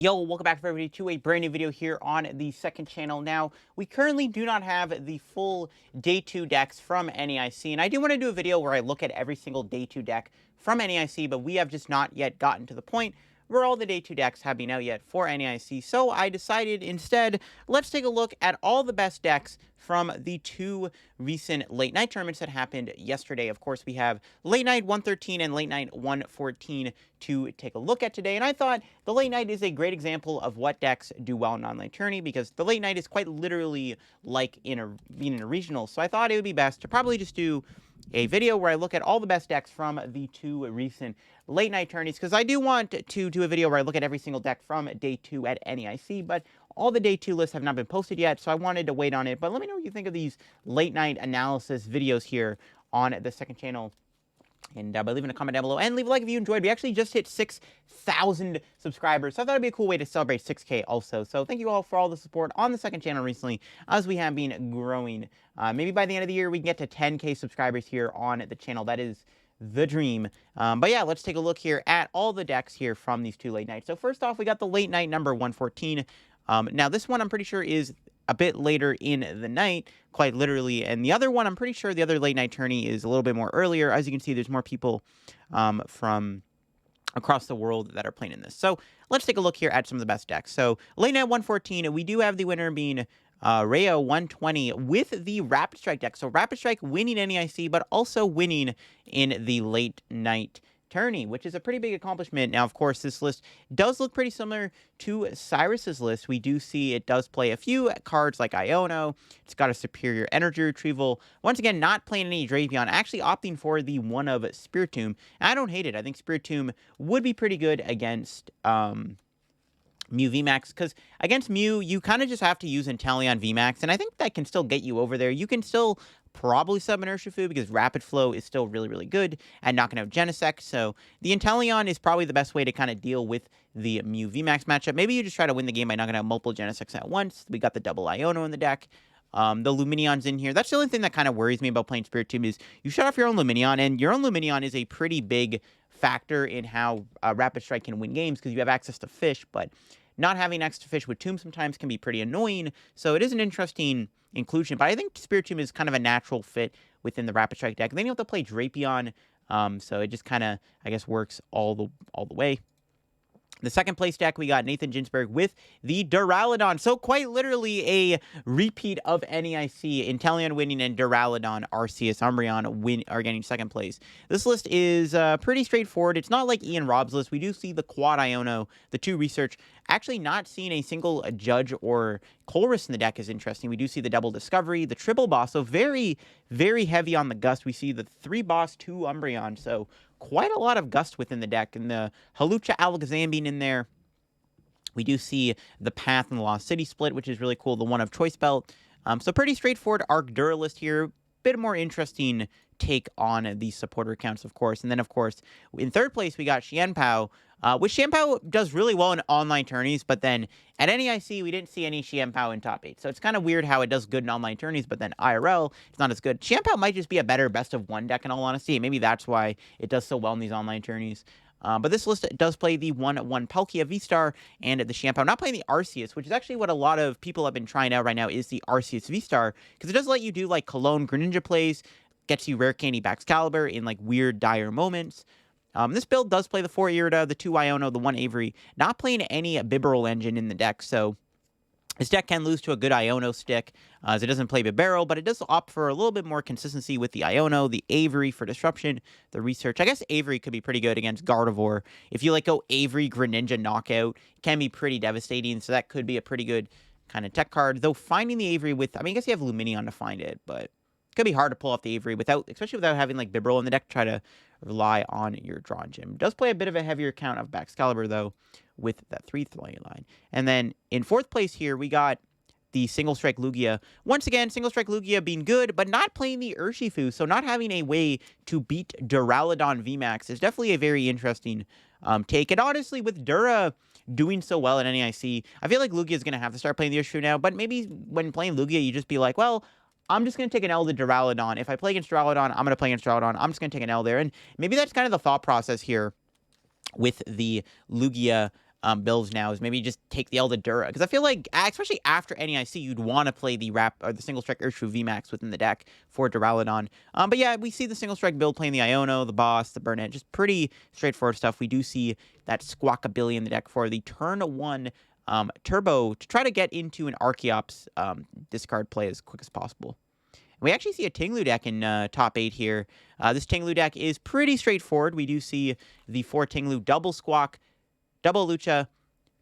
Yo, welcome back everybody to a brand new video here on the second channel. Now, we currently do not have the full day 2 decks from NEIC, and I do want to do a video where I look at every single day 2 deck from NEIC, but we have just not yet gotten to the point where all the day 2 decks have been out yet for NEIC. So I decided instead, let's take a look at all the best decks from the two recent late night tournaments that happened yesterday. Of course, we have late night 113 and late night 114 to take a look at today. And I thought the late night is a great example of what decks do well in online tourney, because the late night is quite literally like being in a regional. So I thought it would be best to probably just do a video where I look at all the best decks from the two recent late night tourneys, because I do want to do a video where I look at every single deck from day 2 at NEIC, but all the day 2 lists have not been posted yet, so I wanted to wait on it. But let me know what you think of these late night analysis videos here on the second channel. And by leaving a comment down below, and leave a like if you enjoyed. We actually just hit 6,000 subscribers, so I thought it'd be a cool way to celebrate 6K also. So thank you all for all the support on the second channel recently, as we have been growing. Maybe by the end of the year, we can get to 10K subscribers here on the channel. That is the dream. But yeah, let's take a look here at all the decks here from these two late nights. So first off, we got the late night number 114. Now this one I'm pretty sure is a bit later in the night, quite literally. And the other one, I'm pretty sure the other late night tourney is a little bit more earlier. As you can see, there's more people from across the world that are playing in this. So let's take a look here at some of the best decks. So late night 114, we do have the winner being Rayo 120 with the Rapid Strike deck. So Rapid Strike winning NEIC, but also winning in the late night tourney, which is a pretty big accomplishment. Now, of course, this list does look pretty similar to Cyrus's list. We do see it does play a few cards like Iono. It's got a superior energy retrieval. Once again, not playing any Drapion, actually opting for the one of Spiritomb. I don't hate it. I think Spiritomb would be pretty good against Mew VMAX, because against Mew, you kind of just have to use Inteleon VMAX, and I think that can still get you over there. You can still probably sub an Urshifu, because Rapid Flow is still really, really good at knocking out Genesect, so the Inteleon is probably the best way to kind of deal with the Mew VMAX matchup. Maybe you just try to win the game by knocking out multiple Genesects at once. We got the double Iono in the deck. The Luminion's in here. That's the only thing that kind of worries me about playing Spiritomb is you shut off your own Luminion, and your own Luminion is a pretty big factor in how Rapid Strike can win games, because you have access to fish, but not having access to fish with Tomb sometimes can be pretty annoying, so it is an interesting inclusion. But I think Spiritomb is kind of a natural fit within the Rapid Strike deck. And then you have to play Drapion, so it just kind of, I guess, works all the way. The second place deck, we got Nathan Ginsberg with the Duraludon. So quite literally a repeat of NEIC. Inteleon winning and Duraludon, Arceus, Umbreon are getting second place. This list is pretty straightforward. It's not like Ian Rob's list. We do see the Quad Iono, the 2 research. Actually not seeing a single Judge or Colress in the deck is interesting. We do see the double Discovery, the triple boss. So very, very heavy on the Gust. We see the 3 boss, 2 Umbreon. So quite a lot of Gust within the deck, and the Halucha Alakazam in there. We do see the Path and the Lost City split, which is really cool. The one of Choice Belt. So pretty straightforward Arc Duralist here. Bit more interesting take on the supporter accounts, of course. And then, of course, in third place, we got Xianpao, which Xianpao does really well in online tourneys, but then at NEIC, we didn't see any Xianpao in top 8. So it's kind of weird how it does good in online tourneys, but then IRL, it's not as good. Xianpao might just be a better best of 1 deck, in all honesty. Maybe that's why it does so well in these online tourneys. But this list does play the 1/1 Palkia V-Star and the Xianpao. Not playing the Arceus, which is actually what a lot of people have been trying out right now, is the Arceus V-Star, because it does let you do like Cologne Greninja plays, gets you Rare Candy Baxcalibur in like weird, dire moments. This build does play the 4 Irida, the 2 Iono, the 1 Avery, not playing any Bibarel engine in the deck, so this deck can lose to a good Iono stick, as it doesn't play Bibarel, but it does opt for a little bit more consistency with the Iono, the Avery for Disruption, the Research. I guess Avery could be pretty good against Gardevoir. If you like go Avery Greninja Knockout, it can be pretty devastating, so that could be a pretty good kind of tech card. Though finding the Avery with, I mean, I guess you have Luminion to find it, but it could be hard to pull off the Avery without, especially without having like Bibarel in the deck to try to rely on your draw gym. Does play a bit of a heavier count of Baxcalibur, though, with that 3 line. And then in fourth place here, we got the Single Strike Lugia. Once again, Single Strike Lugia being good, but not playing the Urshifu, so not having a way to beat Duraludon VMAX is definitely a very interesting take. And honestly, with Dura doing so well at NEIC, I feel like Lugia is going to have to start playing the Urshifu now, but maybe when playing Lugia, you just be like, well, I'm just going to take an L to Duraludon. If I play against Duraludon, I'm going to play against Duraludon. I'm just going to take an L there. And maybe that's kind of the thought process here with the Lugia builds now is maybe just take the Elder Dura, because I feel like, especially after NEIC, you'd want to play the the single strike Urshifu VMAX within the deck for Duraludon. But yeah, we see the single strike build playing the Iono, the Boss, the Burnett, just pretty straightforward stuff. We do see that Squawkabilly in the deck for the turn 1 Turbo to try to get into an Archeops discard play as quick as possible. We actually see a Tinglu deck in top 8 here. This Tinglu deck is pretty straightforward. We do see the 4 Tinglu, double Squawk, double Lucha,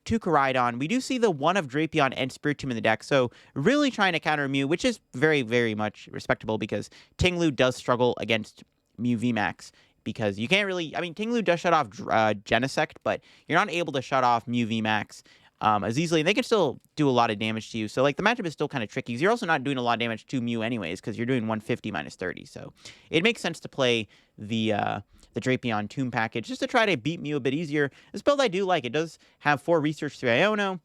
2 Koraidon. We do see the 1 of Drapion and Spiritomb in the deck, so really trying to counter Mew, which is very, very much respectable because Tinglu does struggle against Mew VMAX because you can't really... I mean, Tinglu does shut off Genesect, but you're not able to shut off Mew VMAX as easily, and they can still do a lot of damage to you. So, like, the matchup is still kind of tricky because you're also not doing a lot of damage to Mew anyways because you're doing 150 minus 30. So, it makes sense to play the Drapion Tomb package just to try to beat Mew a bit easier. This build I do like. It does have 4 Research 3 Iono.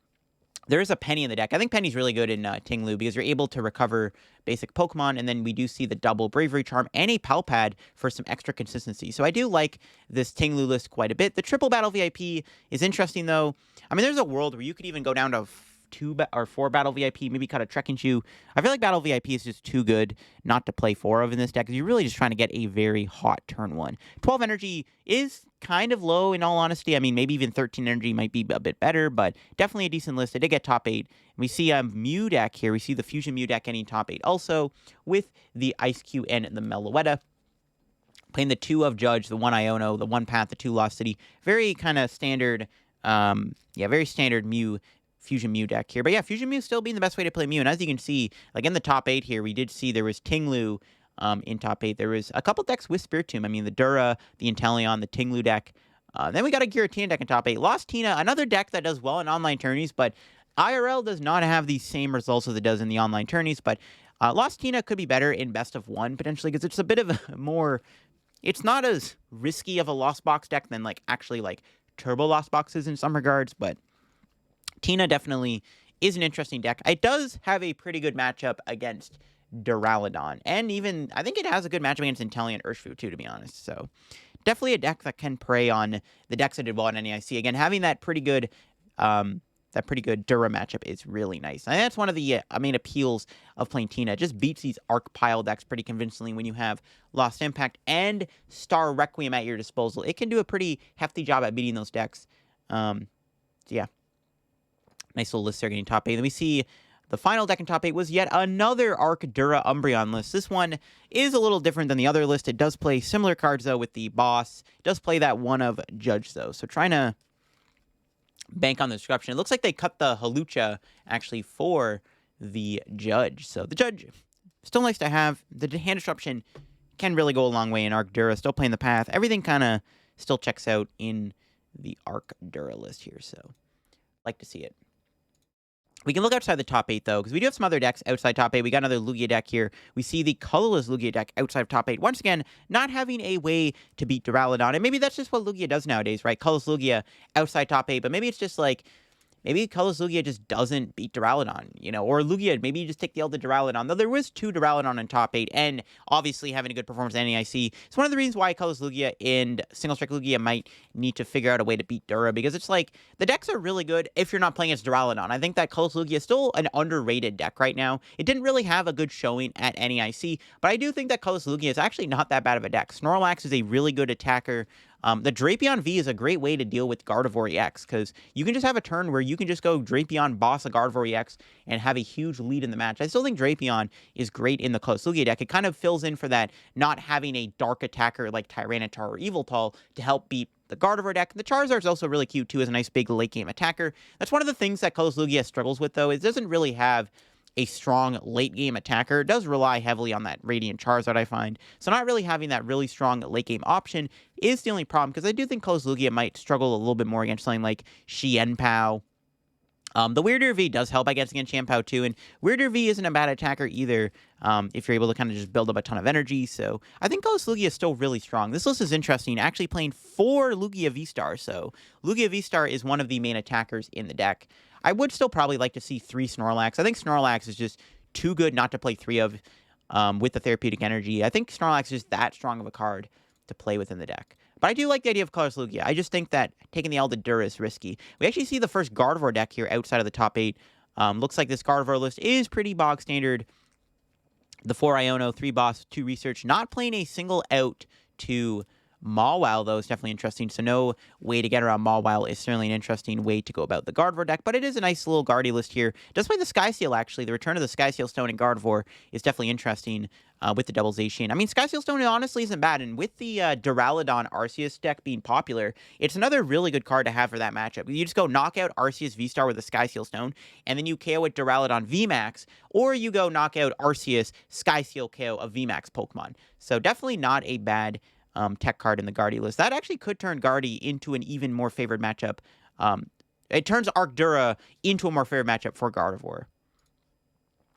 There is a Penny in the deck. I think Penny's really good in Tinglu because you're able to recover basic Pokemon, and then we do see the double Bravery Charm and a Palpad for some extra consistency. So I do like this Tinglu list quite a bit. The triple Battle VIP is interesting, though. I mean, there's a world where you could even go down to 2 or 4 Battle VIP, maybe cut a Trekking Shoe. I feel like Battle VIP is just too good not to play 4 of in this deck because you're really just trying to get a very hot turn 1. 12 energy is kind of low, in all honesty. I mean, maybe even 13 energy might be a bit better, but definitely a decent list. It did get top 8. We see a Mew deck here. We see the Fusion Mew deck getting top 8 also with the Ice Cube and the Meloetta. Playing the 2 of Judge, the 1 Iono, the 1 Path, the 2 Lost City. Very kind of standard, very standard Mew Fusion Mew deck here. But yeah, Fusion Mew still being the best way to play Mew. And as you can see, like in the top 8 here, we did see there was Tinglu in top 8. There was a couple decks with Spiritomb. I mean, the Dura, the Inteleon, the Tinglu deck. Then we got a Giratina deck in top 8. Lost Tina, another deck that does well in online tourneys, but IRL does not have the same results as it does in the online tourneys. But Lost Tina could be better in best of 1, potentially, because it's a bit of a more... It's not as risky of a Lost Box deck than, like, actually, like, Turbo Lost Boxes in some regards, but Tina definitely is an interesting deck. It does have a pretty good matchup against Duraludon, and even, I think it has a good matchup against Inteleon Urshifu, too, to be honest. So, definitely a deck that can prey on the decks that did well in NEIC. Again, having that pretty good Dura matchup is really nice. And that's one of the main appeals of playing Tina. It just beats these Arc Pile decks pretty convincingly when you have Lost Impact and Star Requiem at your disposal. It can do a pretty hefty job at beating those decks. So yeah. Nice little list there getting top 8. Then we see the final deck in top 8 was yet another Arc Dura Umbreon list. This one is a little different than the other list. It does play similar cards, though, with the Boss. It does play that 1 of Judge, though. So trying to bank on the description. It looks like they cut the Halucha actually for the Judge. So the Judge, still nice to have. The hand disruption can really go a long way in Arc Dura. Still playing the path. Everything kind of still checks out in the Arc Dura list here. So like to see it. We can look outside the top 8, though, because we do have some other decks outside top 8. We got another Lugia deck here. We see the colorless Lugia deck outside of top 8. Once again, not having a way to beat Duraludon. And maybe that's just what Lugia does nowadays, right? Colorless Lugia outside top 8. But maybe it's just like, maybe colorless Lugia just doesn't beat Duraludon, you know? Or Lugia, maybe you just take the Elder Duraludon. Though there was 2 Duraludon in top 8, and obviously having a good performance in NEIC. It's one of the reasons why colorless Lugia and Single Strike Lugia might need to figure out a way to beat Dura, because it's like, the decks are really good if you're not playing as Duraludon. I think that colorless Lugia is still an underrated deck right now. It didn't really have a good showing at NEIC, but I do think that colorless Lugia is actually not that bad of a deck. Snorlax is a really good attacker. The Drapion V is a great way to deal with Gardevoir EX, because you can just have a turn where you can just go Drapion, boss a Gardevoir EX, and have a huge lead in the match. I still think Drapion is great in the Close Lugia deck. It kind of fills in for that not having a dark attacker like Tyranitar or Yveltal to help beat the Gardevoir deck. The Charizard is also really cute, too, as a nice big late-game attacker. That's one of the things that Colorless Lugia struggles with, though. It doesn't really have a strong late-game attacker. It does rely heavily on that Radiant Charizard, I find. So not really having that really strong late-game option is the only problem, because I do think Colorless Lugia might struggle a little bit more against something like Xianpao. The Weirder V does help, I guess, against Xianpao too, and Weirder V isn't a bad attacker either, if you're able to kind of just build up a ton of energy, so I think Colorless Lugia is still really strong. This list is interesting, actually playing 4 Lugia V-Star, so Lugia V-Star is one of the main attackers in the deck. I would still probably like to see 3 Snorlax. I think Snorlax is just too good not to play 3 of with the Therapeutic Energy. I think Snorlax is just that strong of a card to play within the deck. But I do like the idea of Colorless Lugia. I just think that taking the Aldadura is risky. We actually see the first Gardevoir deck here outside of the top 8. Looks like this Gardevoir list is pretty bog standard. The 4 Iono, 3 Boss, 2 Research. Not playing a single out to Mawile, though, is definitely interesting. So no way to get around Mawile is certainly an interesting way to go about the Gardevoir deck. But it is a nice little Guardy list here. Does play the Sky Seal, actually. The return of the Sky Seal Stone in Gardevoir is definitely interesting with the double Zacian. I mean, Sky Seal Stone honestly isn't bad. And with the Duraludon Arceus deck being popular, it's another really good card to have for that matchup. You just go knock out Arceus V-Star with a Sky Seal Stone, and then you KO it Duraludon VMAX, or you go knock out Arceus Sky Seal KO of VMAX Pokemon. So definitely not a bad tech card in the Guardy list. That actually could turn Guardy into an even more favored matchup. It turns Arcdura into a more favored matchup for Gardevoir.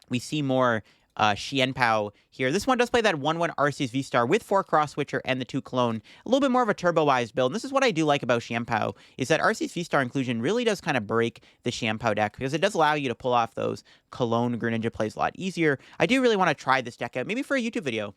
We see more Xianpao here. This one does play that 1/1 Arceus V-Star with 4 Cross Switcher and the 2 Clone. A little bit more of a turbo-wise build. And this is what I do like about Xianpao, is that Arceus V-Star inclusion really does kind of break the Xianpao deck, because it does allow you to pull off those Cologne Greninja plays a lot easier. I do really want to try this deck out, maybe for a YouTube video.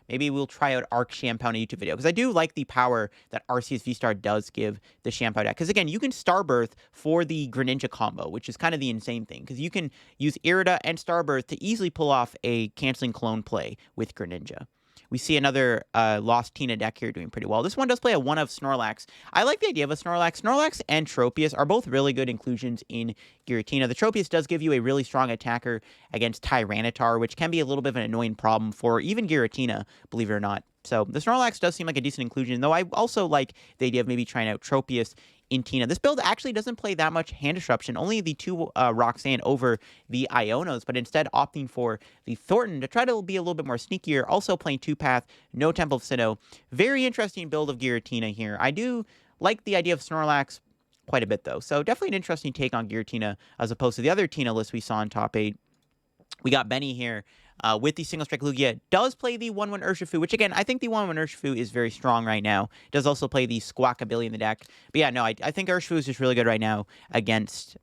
Maybe we'll try out Arc Xianpao in a YouTube video, because I do like the power that Arceus V-Star does give the Xianpao deck. Because again, you can Starbirth for the Greninja combo, which is kind of the insane thing, because you can use Irida and Starbirth to easily pull off a canceling clone play with Greninja. We see another Lost Tina deck here doing pretty well. This one does play a 1 of Snorlax. I like the idea of a Snorlax. Snorlax and Tropius are both really good inclusions in Giratina. The Tropius does give you a really strong attacker against Tyranitar, which can be a little bit of an annoying problem for even Giratina, believe it or not. So the Snorlax does seem like a decent inclusion, though I also like the idea of maybe trying out Tropius in Tina. This build actually doesn't play that much hand disruption, only the 2 Roxanne over the Ionos, but instead opting for the Thornton to try to be a little bit more sneakier, also playing 2-path, no Temple of Sinnoh. Very interesting build of Giratina here. I do like the idea of Snorlax quite a bit, though, so definitely an interesting take on Giratina as opposed to the other Tina list we saw in top 8. We got Benny here with the Single Strike Lugia. Does play the 1/1 Urshifu, which again, I think the 1/1 Urshifu is very strong right now. Does also play the Squawkabilly in the deck. But yeah, no, I think Urshifu is just really good right now against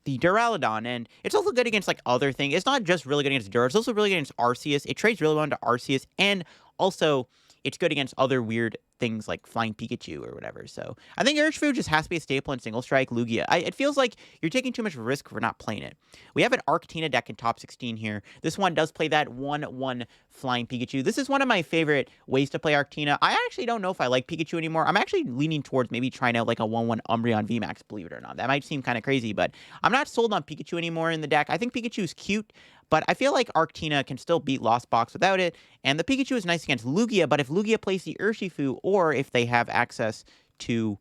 the Duraludon, and it's also good against like other things. It's not just really good against Dur, it's also really good against Arceus. It trades really well into Arceus, and also it's good against other weird things like Flying Pikachu or whatever. So I think Urshifu just has to be a staple in Single Strike Lugia. It feels like you're taking too much risk for not playing it. We have an Arctina deck in top 16 here. This one does play that 1/1 Flying Pikachu. This is one of my favorite ways to play Arctina. I actually don't know if I like Pikachu anymore. I'm actually leaning towards maybe trying out like a 1/1 Umbreon VMAX, believe it or not. That might seem kind of crazy, but I'm not sold on Pikachu anymore in the deck. I think Pikachu's cute, but I feel like Arctina can still beat Lost Box without it, and the Pikachu is nice against Lugia, but if Lugia plays the Urshifu, or if they have access to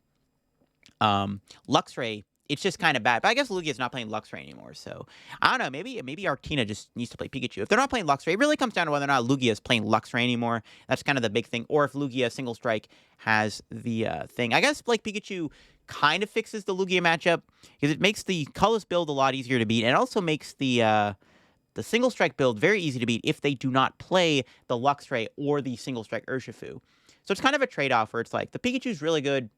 Luxray, it's just kind of bad. But I guess Lugia's not playing Luxray anymore, so I don't know. Maybe Arctina just needs to play Pikachu. If they're not playing Luxray, it really comes down to whether or not Lugia is playing Luxray anymore. That's kind of the big thing. Or if Lugia Single Strike has the thing. I guess like Pikachu kind of fixes the Lugia matchup, because it makes the colorless build a lot easier to beat, and it also makes the Single Strike build very easy to beat if they do not play the Luxray or the Single Strike Urshifu. So it's kind of a trade-off where it's like the Pikachu's really good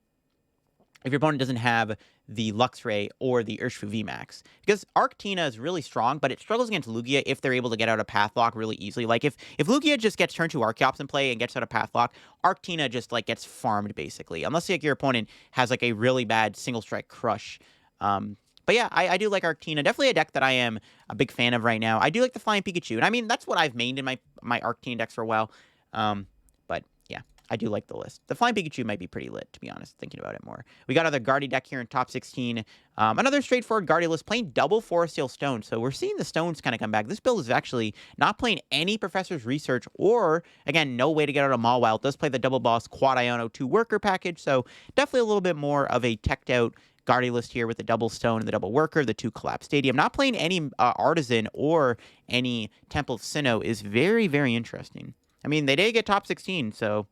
if your opponent doesn't have the Luxray or the Urshifu VMAX. Because Arctina is really strong, but it struggles against Lugia if they're able to get out of Pathlock really easily. Like if Lugia just gets turned to Archeops in play and gets out of Pathlock, Arctina just like gets farmed basically. Unless like your opponent has like a really bad Single Strike Crush. But yeah, I do like Arctina. Definitely a deck that I am a big fan of right now. I do like the Flying Pikachu. And I mean, that's what I've mained in my Arctina decks for a while. But yeah, I do like the list. The Flying Pikachu might be pretty lit, to be honest, thinking about it more. We got another Guardy deck here in top 16. Another straightforward Guardy list, playing double Forest Seal Stone. So we're seeing the stones kind of come back. This build is actually not playing any Professor's Research or, again, no way to get out of Mawile. It does play the double boss Quad Iono 2 worker package. So definitely a little bit more of a teched out Guardy list here with the double stone and the double worker, the 2 collapse stadium. Not playing any artisan or any Temple of Sinnoh is very, very interesting. I mean, they did get top 16, so.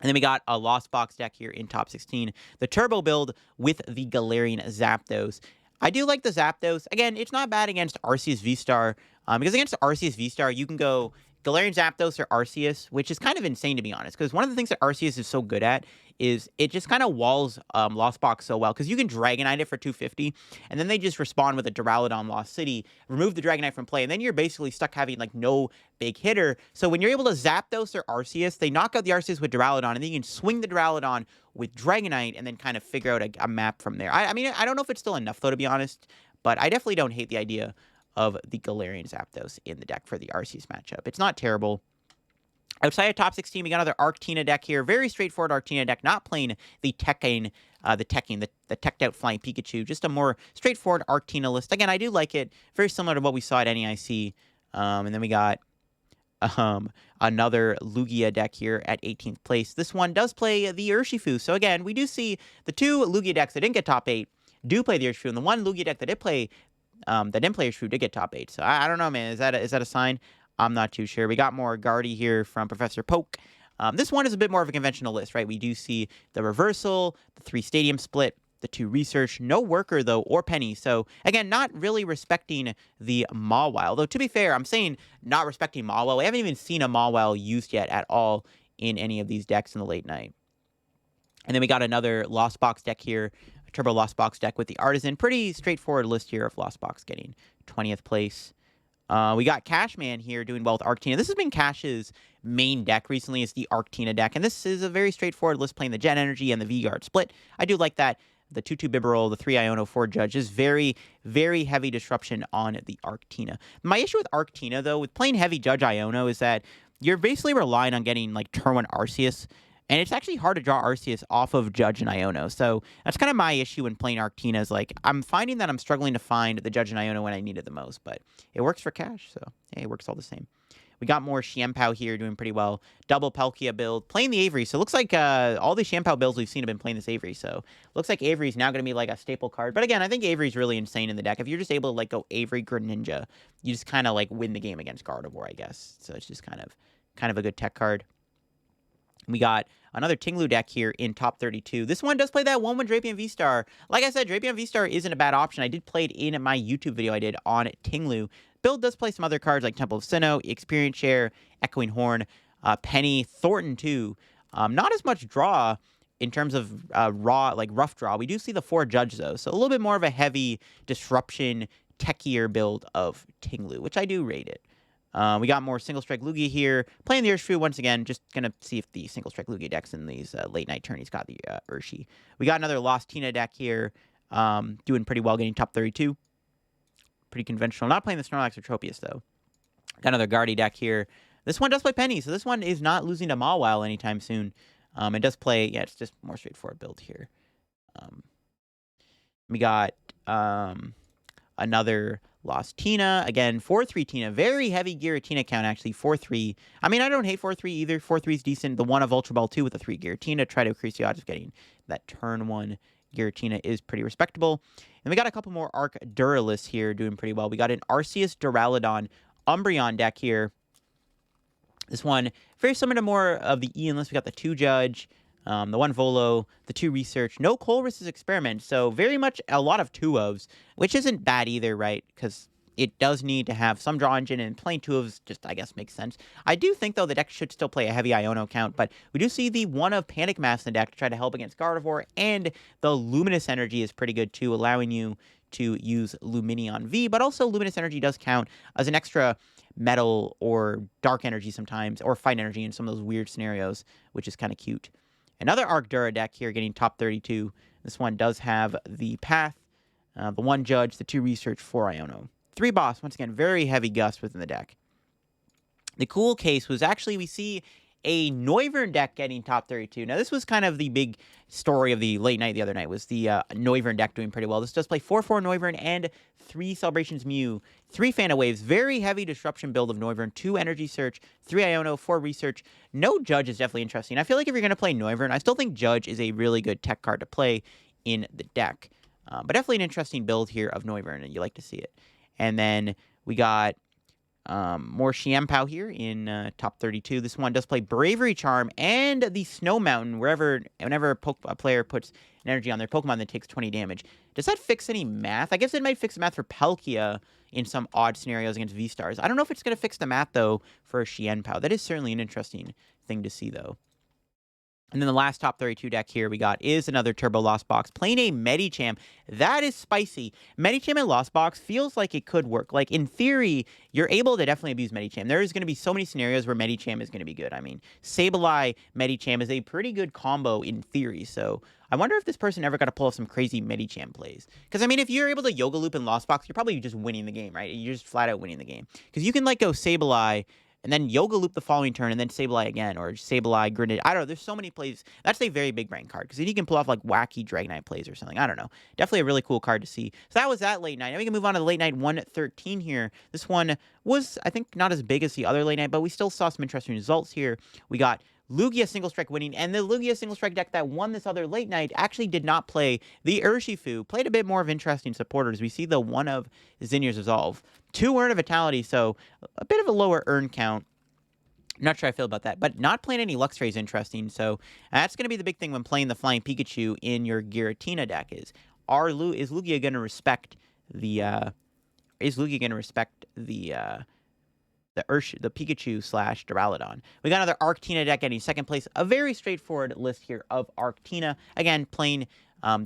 And then we got a Lost Box deck here in top 16. The turbo build with the Galarian Zapdos. I do like the Zapdos. Again, it's not bad against Arceus V-Star. Because against Arceus V-Star, you can go Galarian Zapdos or Arceus, which is kind of insane to be honest, because one of the things that Arceus is so good at is it just kind of walls Lost Box so well, because you can Dragonite it for 250, and then they just respond with a Duraludon Lost City, remove the Dragonite from play, and then you're basically stuck having like no big hitter. So when you're able to Zapdos or Arceus, they knock out the Arceus with Duraludon, and then you can swing the Duraludon with Dragonite, and then kind of figure out a map from there. I mean, I don't know if it's still enough though, to be honest, but I definitely don't hate the idea of the Galarian Zapdos in the deck for the Arceus matchup. It's not terrible. Outside of top 16, we got another Arctina deck here. Very straightforward Arctina deck, not playing the teching, the teched out Flying Pikachu. Just a more straightforward Arctina list. Again, I do like it. Very similar to what we saw at NEIC. And then we got another Lugia deck here at 18th place. This one does play the Urshifu. So again, we do see the two Lugia decks that didn't get top 8 do play the Urshifu, and the one Lugia deck that did play that didn't play Urshifu did get top 8. So I don't know, man. Is that a sign? I'm not too sure. We got more Guardy here from Professor Poke. This one is a bit more of a conventional list, right? We do see the reversal, the 3 stadium split, the 2 research, no worker though, or penny. So again, not really respecting the Mawile. Though to be fair, I'm saying not respecting Mawile. We haven't even seen a Mawile used yet at all in any of these decks in the late night. And then we got another Lost Box deck here, a Turbo Lost Box deck with the Artisan. Pretty straightforward list here of Lost Box getting 20th place. We got Cashman here doing well with Arctina. This has been Cash's main deck recently, is the Arctina deck. And this is a very straightforward list playing the Gen Energy and the V-Guard split. I do like that. The 2-2 Bibarel, the 3 Iono, 4 Judge is very, very heavy disruption on the Arctina. My issue with Arctina, though, with playing heavy Judge Iono is that you're basically relying on getting, like, turn 1 Arceus. And it's actually hard to draw Arceus off of Judge and Iono. So that's kind of my issue when playing Arctina is, like, I'm finding that I'm struggling to find the Judge and Iono when I need it the most. But it works for Cash, so hey, it works all the same. We got more Xianpao here doing pretty well. Double Palkia build. Playing the Avery. So it looks like all the Xianpao builds we've seen have been playing this Avery. So looks like Avery's now going to be like a staple card. But again, I think Avery's really insane in the deck. If you're just able to like go Avery, Greninja, you just kind of like win the game against Gardevoir, I guess. So it's just kind of a good tech card. We got another Tinglu deck here in top 32. This one does play that 1/1 Drapion V-Star. Like I said, Drapion V-Star isn't a bad option. I did play it in my YouTube video I did on Tinglu. Build does play some other cards like Temple of Sinnoh, Experience Share, Echoing Horn, Penny, Thornton too. Not as much draw in terms of rough draw. We do see the 4 Judge though, so a little bit more of a heavy disruption, techier build of Tinglu, which I do rate it. We got more Single Strike Lugia here. Playing the Urshifu once again. Just going to see if the Single Strike Lugia decks in these late night tourneys got the Urshi. We got another Lost Tina deck here. Doing pretty well, getting top 32. Pretty conventional. Not playing the Snorlax or Tropius, though. Got another Guardy deck here. This one does play Penny, so this one is not losing to Mawile anytime soon. It does play, yeah, it's just more straightforward build here. We got another Lost Tina. Again, 4-3 Tina. Very heavy Giratina count, actually. 4-3. I mean, I don't hate 4-3 either. 4-3 is decent. The one of Ultra Ball 2 with a 3 Giratina. Try to increase the odds of getting that turn 1 Giratina is pretty respectable. And we got a couple more Arc Duralists here doing pretty well. We got an Arceus Duraludon Umbreon deck here. This one, very similar to more of the Ian list. We got the 2 Judge, the 1 Volo, the 2 Research, no Colress's Experiment. So very much a lot of 2-ofs, which isn't bad either, right? Because it does need to have some draw engine, and playing 2-ofs just, I guess, makes sense. I do think, though, the deck should still play a heavy Iono count, but we do see the 1 of Panic Mass in the deck to try to help against Gardevoir, and the Luminous Energy is pretty good, too, allowing you to use Lumineon V, but also Luminous Energy does count as an extra metal or dark energy sometimes, or fight energy in some of those weird scenarios, which is kind of cute. Another Arc Dura deck here getting top 32. This one does have the Path, the 1 Judge, the 2 Research, 4 Iono. 3 Boss, once again, very heavy Gust within the deck. The cool case was actually, we see a Noivern deck getting top 32. Now, this was kind of the big story of the late night the other night, was the Noivern deck doing pretty well. This does play 4-4 Noivern and 3 Celebrations Mew, 3 Fan of Waves, very heavy disruption build of Noivern, 2 Energy Search, 3 Iono, 4 Research. No Judge is definitely interesting. I feel like if you're going to play Noivern, I still think Judge is a really good tech card to play in the deck. But definitely an interesting build here of Noivern, and you like to see it. And then we got more Xianpao here in top 32. This one does play Bravery Charm and the Snow Mountain whenever a player puts an energy on their Pokemon that takes 20 damage. Does that fix any math? I guess it might fix the math for Palkia in some odd scenarios against V-Stars. I don't know if it's going to fix the math, though, for a Xianpao. That is certainly an interesting thing to see, though. And then the last top 32 deck here we got is another Turbo Lost Box. Playing a Medicham. That is spicy. Medicham and Lost Box feels like it could work. Like, in theory, you're able to definitely abuse Medicham. There is going to be so many scenarios where Medicham is going to be good. I mean, Sableye Medicham is a pretty good combo in theory. So I wonder if this person ever got to pull off some crazy Medicham plays. Because, I mean, if you're able to Yoga Loop and Lost Box, you're probably just winning the game, right? You're just flat out winning the game. Because you can, like, go Sableye and then Yoga Loop the following turn, and then Sableye again, or Sableye, Grenade. I don't know. There's so many plays. That's a very big brain card, because then you can pull off, like, wacky Dragonite plays or something. I don't know. Definitely a really cool card to see. So that was that late night. Now we can move on to the late night 113 here. This one was, I think, not as big as the other late night, but we still saw some interesting results here. We got Lugia Single Strike winning, and the Lugia Single Strike deck that won this other late night actually did not play the Urshifu, played a bit more of interesting supporters. We see the one of Zinnia's Resolve. 2 Urn of Vitality, so a bit of a lower Urn count. Not sure I feel about that, but not playing any Luxray is interesting, so that's going to be the big thing when playing the Flying Pikachu in your Giratina deck is Lugia going to respect the Pikachu / Duraludon. We got another Arctina deck getting second place. A very straightforward list here of Arctina. Again, playing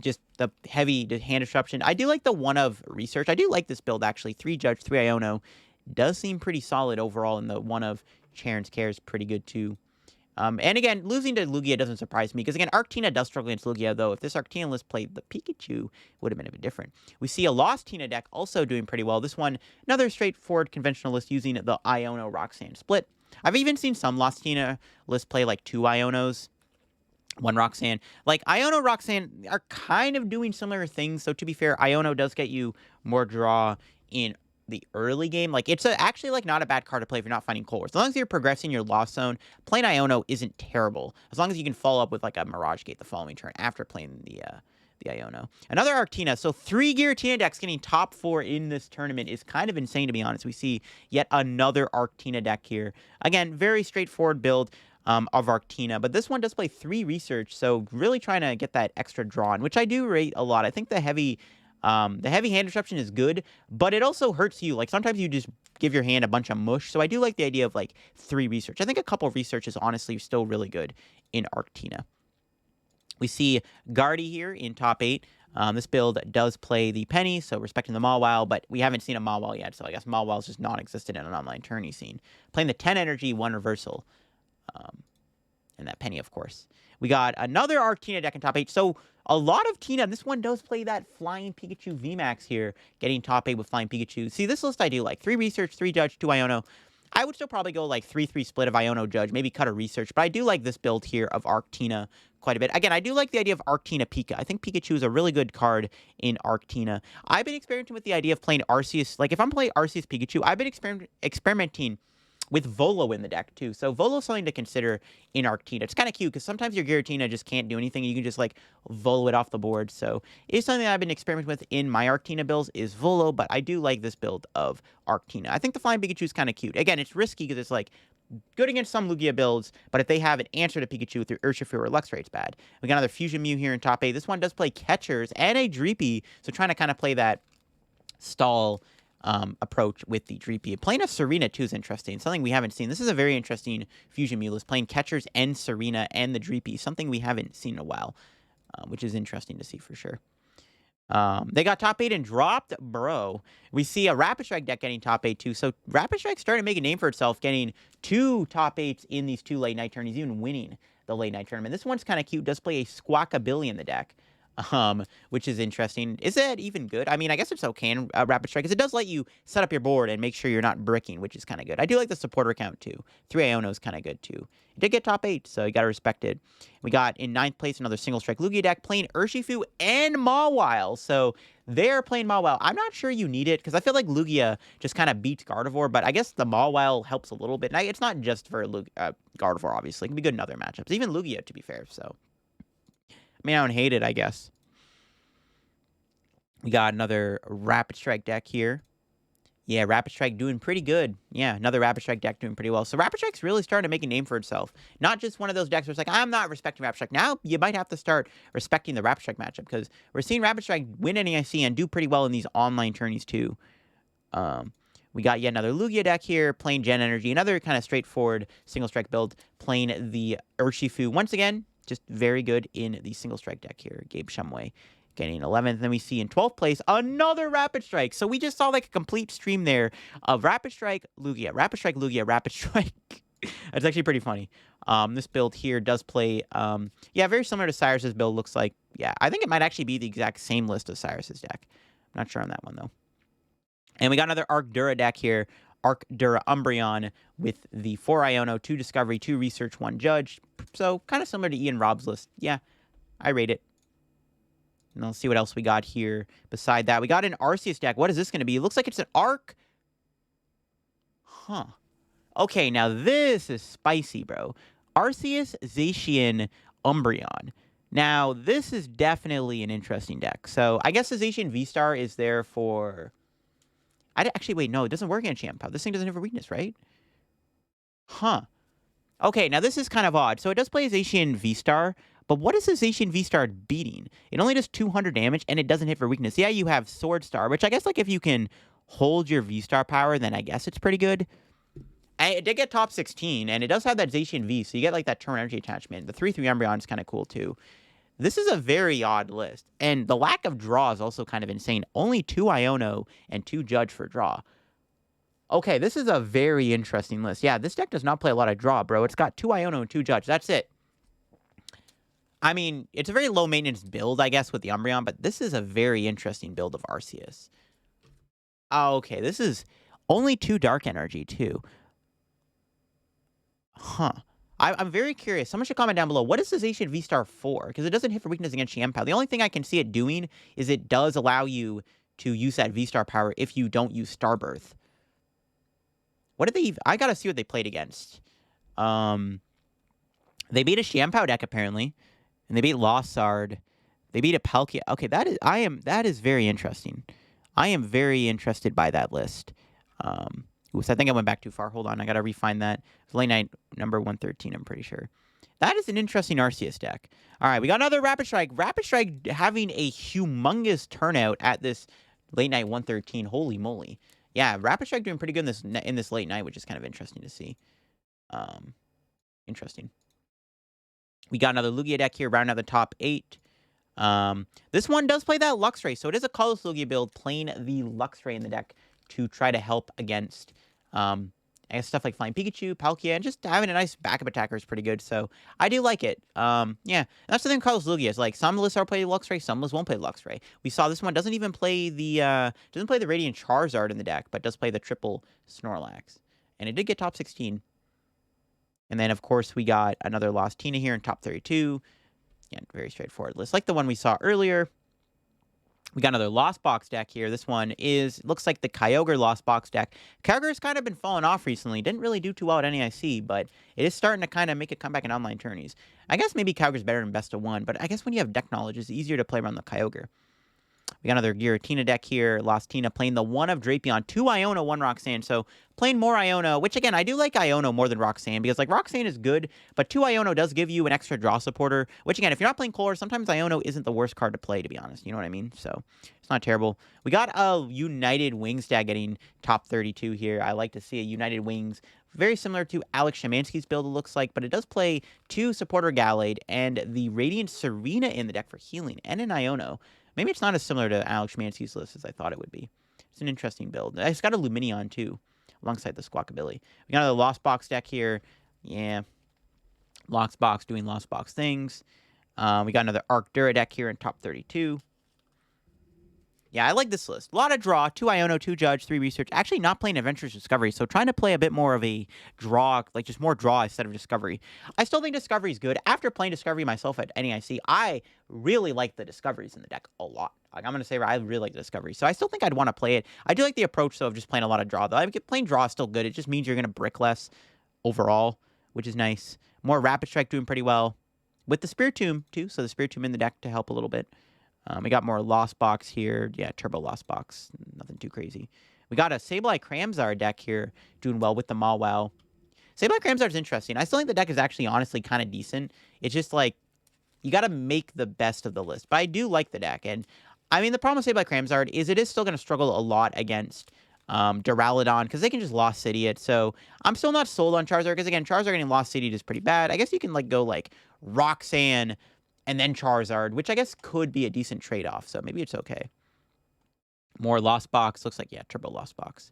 just the heavy hand disruption. I do like the one of Research. I do like this build, actually. 3 Judge, 3 Iono. Does seem pretty solid overall, and the one of Charon's Care is pretty good, too. And again, losing to Lugia doesn't surprise me, because again, Arctina does struggle against Lugia, though if this Arctina list played the Pikachu, it would have been a bit different. We see a Lost Tina deck also doing pretty well. This one, another straightforward conventional list using the Iono Roxanne split. I've even seen some Lost Tina lists play like 2 Ionos, 1 Roxanne. Like, Iono Roxanne are kind of doing similar things, so to be fair, Iono does get you more draw in the early game. Like, it's actually, like, not a bad card to play if you're not finding Cold War. As long as you're progressing your Lost Zone, playing Iono isn't terrible. As long as you can follow up with, like, a Mirage Gate the following turn after playing the Iono. Another Arctina. So 3 Giratina decks getting top 4 in this tournament is kind of insane, to be honest. We see yet another Arctina deck here. Again, very straightforward build of Arctina, but this one does play 3 Research, so really trying to get that extra draw in, which I do rate a lot. I think the heavy hand disruption is good, but it also hurts you. Like, sometimes you just give your hand a bunch of mush, so I do like the idea of, like, 3 Research. I think a couple of Research is honestly still really good in Arctina. We see Guardy here in top 8. This build does play the Penny, so respecting the Mawile, but we haven't seen a Mawile yet, so I guess Mawile is just non-existent in an online tourney scene. Playing the 10 Energy, 1 Reversal. And that Penny, of course. We got another Arctina deck in top 8. So a lot of Tina. This one does play that Flying Pikachu VMAX here, getting top 8 with Flying Pikachu. See, this list I do like. 3 Research, 3 Judge, 2 Iono. I would still probably go like 3-3 split of Iono Judge, maybe cut a Research, but I do like this build here of Arctina quite a bit. Again, I do like the idea of Arctina Pika. I think Pikachu is a really good card in Arctina. I've been experimenting with the idea of playing Arceus. Like, if I'm playing Arceus Pikachu, I've been experimenting with Volo in the deck, too. So Volo's something to consider in Arctina. It's kind of cute, because sometimes your Giratina just can't do anything. You can just, like, Volo it off the board. So it's something that I've been experimenting with in my Arctina builds is Volo, but I do like this build of Arctina. I think the Flying Pikachu is kind of cute. Again, it's risky, because it's, like, good against some Lugia builds, but if they have an answer to Pikachu with their Urshifu or Luxray, it's bad. We got another Fusion Mew here in top 8. This one does play Catchers and a Dreepy, so trying to kind of play that stall approach with the Dreepy. Playing a Serena, too, is interesting. Something we haven't seen. This is a very interesting Fusion Mew list. Playing Catchers and Serena and the Dreepy. Something we haven't seen in a while, which is interesting to see for sure. They got top 8 and dropped, bro. We see a Rapid Strike deck getting top 8, too. So Rapid Strike starting to make a name for itself, getting 2 top 8s in these 2 late night tournaments, even winning the late night tournament. This one's kind of cute. Does play a Squawkabilly in the deck. Which is interesting. Is that even good? I mean, I guess it's okay in Rapid Strike, because it does let you set up your board and make sure you're not bricking, which is kind of good. I do like the supporter count, too. 3 Iono is kind of good, too. It did get top 8, so you got to respect it. We got, in 9th place, another Single Strike Lugia deck, playing Urshifu and Mawile. So they're playing Mawile. I'm not sure you need it, because I feel like Lugia just kind of beats Gardevoir, but I guess the Mawile helps a little bit. And it's not just for Gardevoir, obviously. It can be good in other matchups. Even Lugia, to be fair, so I mean, I don't hate it, I guess. We got another Rapid Strike deck here. Yeah, Rapid Strike doing pretty good. Yeah, another Rapid Strike deck doing pretty well. So Rapid Strike's really starting to make a name for itself. Not just one of those decks where it's like, I'm not respecting Rapid Strike. Now you might have to start respecting the Rapid Strike matchup because we're seeing Rapid Strike win NEIC and do pretty well in these online tourneys too. We got yet another Lugia deck here, playing Gen Energy. Another kind of straightforward single strike build, playing the Urshifu. Once again, just very good in the single strike deck here. Gabe Shumway getting 11th. Then we see in 12th place, another Rapid Strike. So we just saw like a complete stream there of Rapid Strike, Lugia, Rapid Strike, Lugia, Rapid Strike. It's actually pretty funny. This build here does play, yeah, very similar to Cyrus's build, looks like. Yeah, I think it might actually be the exact same list as Cyrus's deck. I'm not sure on that one, though. And we got another Arcdura deck here. Arcdura Umbreon with the 4 Iono, 2 Discovery, 2 Research, 1 Judge. So kind of similar to Ian Rob's list. Yeah, I rate it. And let's see what else we got here. Beside that, we got an Arceus deck. What is this going to be? It looks like it's an Arc. Huh. Okay, now this is spicy, bro. Arceus, Zacian, Umbreon. Now, this is definitely an interesting deck. So, I guess the Zacian V-Star is there for... Actually, wait, no, it doesn't work in Champ. This thing doesn't have a weakness, right? Huh. Okay, now this is kind of odd. So it does play as Zacian V-Star, but what is this Zacian V-Star beating? It only does 200 damage, and it doesn't hit for weakness. Yeah, you have Sword Star, which I guess, like, if you can hold your V-Star power, then I guess it's pretty good. It did get top 16, and it does have that Zacian V, so you get, like, that turn energy attachment. The 3/3 Umbreon is kind of cool, too. This is a very odd list, and the lack of draw is also kind of insane. Only 2 Iono and 2 Judge for draw. Okay, this is a very interesting list. Yeah, this deck does not play a lot of draw, bro. It's got 2 Iono and 2 Judge. That's it. I mean, it's a very low-maintenance build, I guess, with the Umbreon, but this is a very interesting build of Arceus. Okay, this is only 2 Dark Energy, too. Huh. I'm very curious. Someone should comment down below. What is this Zacian V-Star for? Because it doesn't hit for weakness against Chiempo. The only thing I can see it doing is it does allow you to use that V-Star power if you don't use Starbirth. What did they... I gotta see what they played against. They beat a Chiempo deck, apparently. And they beat Lossard. They beat a Palkia. Okay, that is very interesting. I am very interested by that list. Oops, I think I went back too far. Hold on, I gotta refine that. It's late night number 113, I'm pretty sure. That is an interesting Arceus deck. All right, we got another Rapid Strike. Rapid Strike having a humongous turnout at this late night 113. Holy moly. Yeah, Rapid Strike doing pretty good in this late night, which is kind of interesting to see. Interesting. We got another Lugia deck here, rounding out the top 8. This one does play that Luxray, so it is a colorless Lugia build playing the Luxray in the deck to try to help against, I guess, stuff like Flying Pikachu, Palkia, and just having a nice backup attacker is pretty good, so I do like it. Yeah, that's the thing with colorless Lugia, is like, some lists are play Luxray, some lists won't play Luxray. We saw this one doesn't even play the, Radiant Charizard in the deck, but does play the triple Snorlax. And it did get top 16. And then, of course, we got another Lost Tina here in top 32. Again, very straightforward list, like the one we saw earlier. We got another Lost Box deck here. This one looks like the Kyogre Lost Box deck. Kyogre's kind of been falling off recently. Didn't really do too well at NEIC, but it is starting to kind of make a comeback in online tourneys. I guess maybe Kyogre's better than best of 1, but I guess when you have deck knowledge, it's easier to play around the Kyogre. We got another Giratina deck here. Lost Tina playing the 1 of Drapion, 2 Iono, 1 Roxanne. So playing more Iono, which again, I do like Iono more than Roxanne because like Roxanne is good, but 2 Iono does give you an extra draw supporter, which again, if you're not playing Color, sometimes Iono isn't the worst card to play, to be honest. You know what I mean? So it's not terrible. We got a United Wings deck getting top 32 here. I like to see a United Wings. Very similar to Alex Shemansky's build, it looks like, but it does play 2 Supporter Gallade and the Radiant Serena in the deck for healing and an Iono. Maybe it's not as similar to Alex Shemansky's list as I thought it would be. It's an interesting build. It's got a Luminion, too, alongside the Squawkabilly. We got another Lost Box deck here. Yeah. Lost Box doing Lost Box things. We got another Arcdura deck here in top 32. Yeah, I like this list. A lot of draw. 2 Iono, 2 Judge, 3 Research. Actually not playing Adventurous Discovery, so trying to play a bit more of a draw, like just more draw instead of Discovery. I still think Discovery is good. After playing Discovery myself at NEIC, I really like the Discoveries in the deck a lot. Like, I'm going to say I really like the Discovery, so I still think I'd want to play it. I do like the approach, though, of just playing a lot of draw, though. I think playing draw is still good. It just means you're going to brick less overall, which is nice. More Rapid Strike doing pretty well. With the Spiritomb, too, so the Spiritomb in the deck to help a little bit. We got more Lost Box here. Yeah, Turbo Lost Box. Nothing too crazy. We got a Sableye Cramzar deck here doing well with the Mawile. Sableye Cramzar is interesting. I still think the deck is actually honestly kind of decent. It's just like, you got to make the best of the list. But I do like the deck. And I mean, the problem with Sableye Cramzard is it is still going to struggle a lot against Duraludon because they can just Lost City it. So I'm still not sold on Charizard because, again, Charizard getting Lost City is pretty bad. I guess you can like go like Roxanne and then Charizard, which I guess could be a decent trade-off. So maybe it's okay. More Lost Box. Looks like, yeah, Turbo Lost Box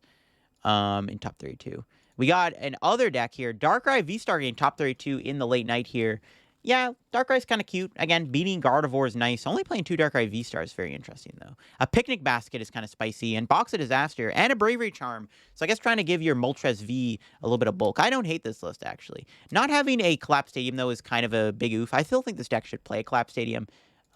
in top 32. We got an other deck here. Darkrai V-Star getting top 32 in the late night here. Yeah, Darkrai's kind of cute. Again, beating Gardevoir is nice. Only playing 2 Darkrai V-Stars is very interesting, though. A Picnic Basket is kind of spicy, and Box of Disaster, and a Bravery Charm. So I guess trying to give your Moltres V a little bit of bulk. I don't hate this list, actually. Not having a Collapse Stadium, though, is kind of a big oof. I still think this deck should play a Collapse Stadium,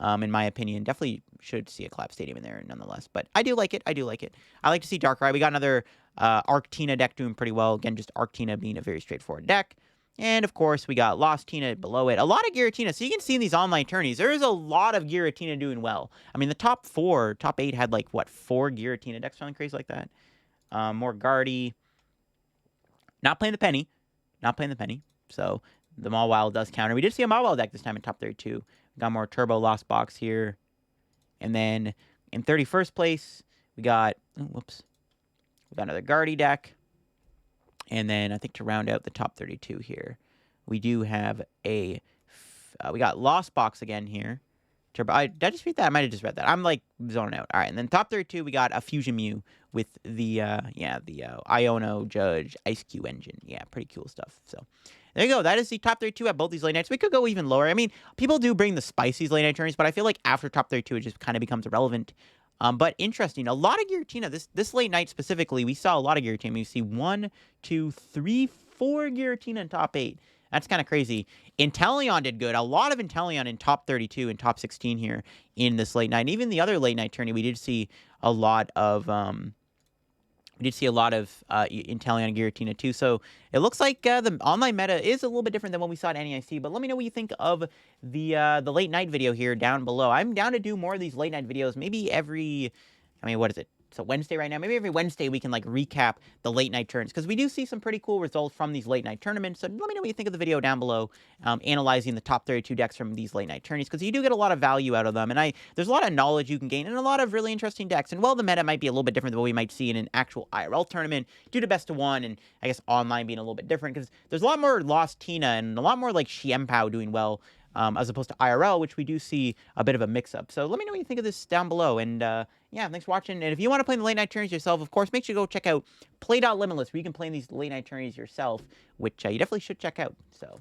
in my opinion. Definitely should see a Collapse Stadium in there, nonetheless. But I do like it. I do like it. I like to see Darkrai. We got another Arctina deck doing pretty well. Again, just Arctina being a very straightforward deck. And, of course, we got Lost Tina below it. A lot of Giratina. So you can see in these online tourneys, there is a lot of Giratina doing well. I mean, the top 8 had, like, what, 4 Giratina decks, something crazy like that. More Guardy. Not playing the penny. Not playing the penny. So the Mawile does counter. We did see a Mawile deck this time in top 32. We got more Turbo Lost Box here. And then in 31st place, we got... Oh, whoops. We got another Guardy deck. And then I think to round out the top 32 here, we do have a... we got Lost Box again here. Did I just read that? I might have just read that. I'm like zoning out. All right, and then top 32, we got a Fusion Mew with the Iono Judge Ice Cube engine. Yeah, pretty cool stuff. So there you go. That is the top 32 at both these late nights. We could go even lower. I mean, people do bring the Spicy's late night tourneys, but I feel like after top 32, it just kind of becomes irrelevant. But interesting, a lot of Giratina. This late night specifically, we saw a lot of Giratina. We see 1, 2, 3, 4 Giratina in top 8. That's kind of crazy. Inteleon did good. A lot of Inteleon in top 32 and top 16 here in this late night. And even the other late night tourney, we did see a lot of Inteleon and Giratina too. So it looks like the online meta is a little bit different than what we saw at NEIC. But let me know what you think of the late night video here down below. I'm down to do more of these late night videos. Maybe every, I mean, what is it? So Wednesday right now. Maybe every Wednesday we can like recap the late night turns because we do see some pretty cool results from these late night tournaments. So let me know what you think of the video down below, analyzing the top 32 decks from these late night tourneys because you do get a lot of value out of them. And there's a lot of knowledge you can gain and a lot of really interesting decks. And while the meta might be a little bit different than what we might see in an actual IRL tournament due to best of one and I guess online being a little bit different because there's a lot more Lost Tina and a lot more like Xianpao doing well. As opposed to IRL, which we do see a bit of a mix-up. So let me know what you think of this down below. And yeah, thanks for watching. And if you want to play in the late night tourneys yourself, of course, make sure you go check out Play.Limitless, where you can play in these late night tourneys yourself, which you definitely should check out. So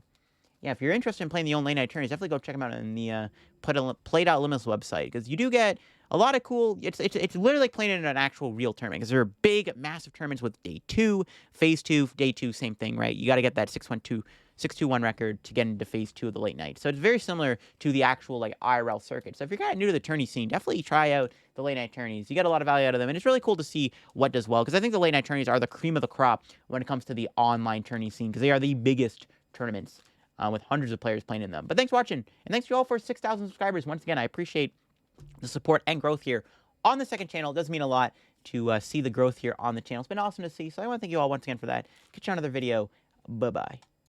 yeah, if you're interested in playing the own late night tourneys, definitely go check them out on the Play.Limitless website because you do get a lot of cool. It's literally like playing in an actual real tournament because there are big, massive tournaments with day 2, phase 2, day 2, same thing, right? You got to get that 6-2-1 record to get into phase 2 of the late night. So it's very similar to the actual like IRL circuit. So if you're kind of new to the tourney scene, definitely try out the late night tourneys. You get a lot of value out of them, and it's really cool to see what does well because I think the late night tourneys are the cream of the crop when it comes to the online tourney scene because they are the biggest tournaments with hundreds of players playing in them. But thanks for watching, and thanks to you all for 6,000 subscribers. Once again, I appreciate the support and growth here on the second channel. It does mean a lot to see the growth here on the channel. It's been awesome to see, so I want to thank you all once again for that. Catch you on another video. Bye-bye.